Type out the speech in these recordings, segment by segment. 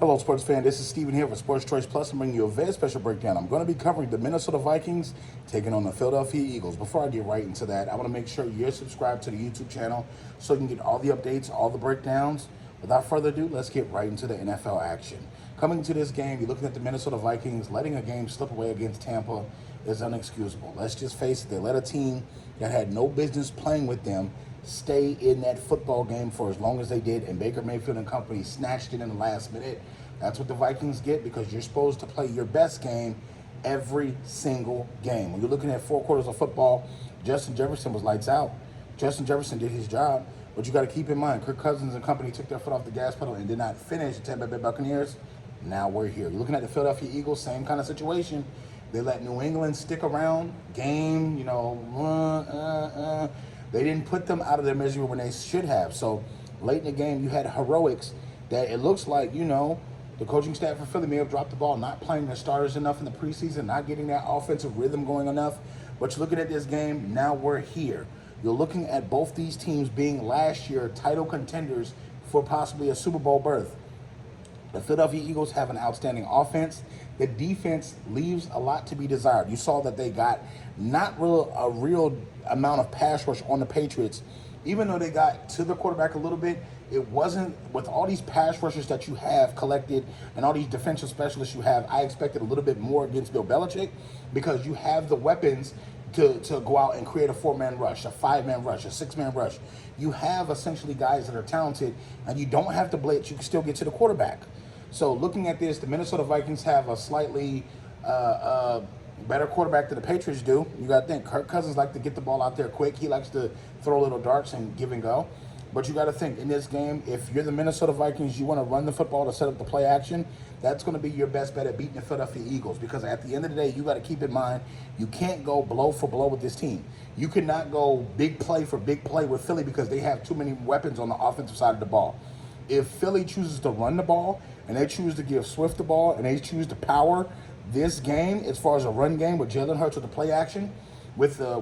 Hello, sports fan. This is Steven here for Sports Choice Plus. I'm bringing you a very special breakdown. I'm going to be covering the Minnesota Vikings taking on the Philadelphia Eagles. Before I get right into that, I want to make sure you're subscribed to the YouTube channel so you can get all the updates, all the breakdowns. Without further ado, let's get right into the NFL action. Coming to this game, you're looking at the Minnesota Vikings. Letting a game slip away against Tampa is inexcusable. Let's just face it. They let a team that had no business playing with them stay in that football game for as long as they did, and Baker Mayfield and company snatched it in the last minute. That's what the Vikings get, because you're supposed to play your best game every single game. When you're looking at 4 quarters of football, Justin Jefferson was lights out. Justin Jefferson did his job, but you got to keep in mind, Kirk Cousins and company took their foot off the gas pedal and did not finish the Tampa Bay Buccaneers. Now we're here. You're looking at the Philadelphia Eagles, same kind of situation. They let New England stick around, game, They didn't put them out of their misery when they should have. So late in the game, you had heroics that it looks like, the coaching staff for Philly may have dropped the ball, not playing their starters enough in the preseason, not getting that offensive rhythm going enough. But you're looking at this game, now we're here. You're looking at both these teams being last year title contenders for possibly a Super Bowl berth. The Philadelphia Eagles have an outstanding offense. The defense leaves a lot to be desired. You saw that they got not a real amount of pass rush on the Patriots. Even though they got to the quarterback a little bit, it wasn't, with all these pass rushers that you have collected and all these defensive specialists you have, I expected a little bit more against Bill Belichick, because you have the weapons to go out and create a 4-man rush, a 5-man rush, a 6-man rush. You have essentially guys that are talented, and you don't have to blitz. You can still get to the quarterback. So looking at this, the Minnesota Vikings have a slightly better quarterback than the Patriots do. You got to think, Kirk Cousins likes to get the ball out there quick. He likes to throw little darts and give and go. But you got to think, in this game, if you're the Minnesota Vikings, you want to run the football to set up the play action, that's going to be your best bet at beating the Philadelphia Eagles. Because at the end of the day, you got to keep in mind, you can't go blow for blow with this team. You cannot go big play for big play with Philly, because they have too many weapons on the offensive side of the ball. If Philly chooses to run the ball, and they choose to give Swift the ball, and they choose to power this game as far as a run game with Jalen Hurts with the play action, with the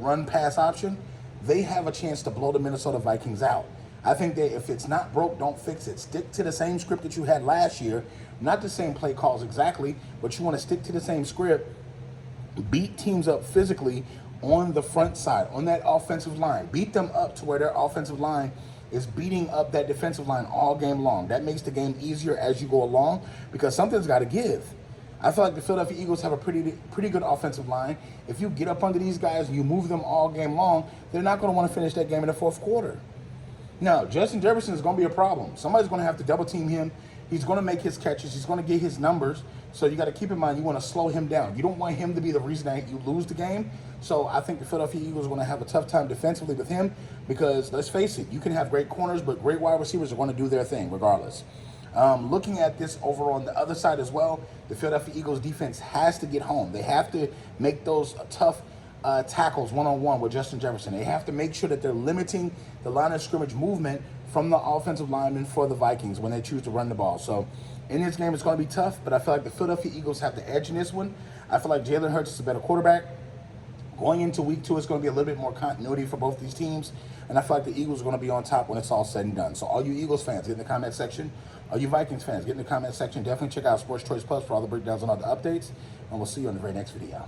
run pass option, they have a chance to blow the Minnesota Vikings out. I think that if it's not broke, don't fix it. Stick to the same script that you had last year. Not the same play calls exactly, but you want to stick to the same script. Beat teams up physically on the front side, on that offensive line. Beat them up to where their offensive line is beating up that defensive line all game long. That makes the game easier as you go along, because something's got to give. I feel like the Philadelphia Eagles have a pretty good offensive line. If you get up under these guys and you move them all game long, they're not going to want to finish that game in the fourth quarter. Now, Justin Jefferson is going to be a problem. Somebody's going to have to double team him. He's going to make his catches. He's going to get his numbers. So you got to keep in mind, you want to slow him down. You don't want him to be the reason that you lose the game. So I think the Philadelphia Eagles are going to have a tough time defensively with him, because let's face it, you can have great corners, but great wide receivers are going to do their thing regardless. Looking at this over on the other side as well, the Philadelphia Eagles defense has to get home. They have to make those tough tackles one-on-one with Justin Jefferson. They have to make sure that they're limiting the line of scrimmage movement from the offensive linemen for the Vikings when they choose to run the ball. So in this game, it's going to be tough, but I feel like the Philadelphia Eagles have the edge in this one. I feel like Jalen Hurts is a better quarterback. Going into week 2, it's going to be a little bit more continuity for both these teams, and I feel like the Eagles are going to be on top when it's all said and done. So all you Eagles fans, get in the comment section. All you Vikings fans, get in the comment section. Definitely check out Sports Choice Plus for all the breakdowns and all the updates, and we'll see you on the very next video.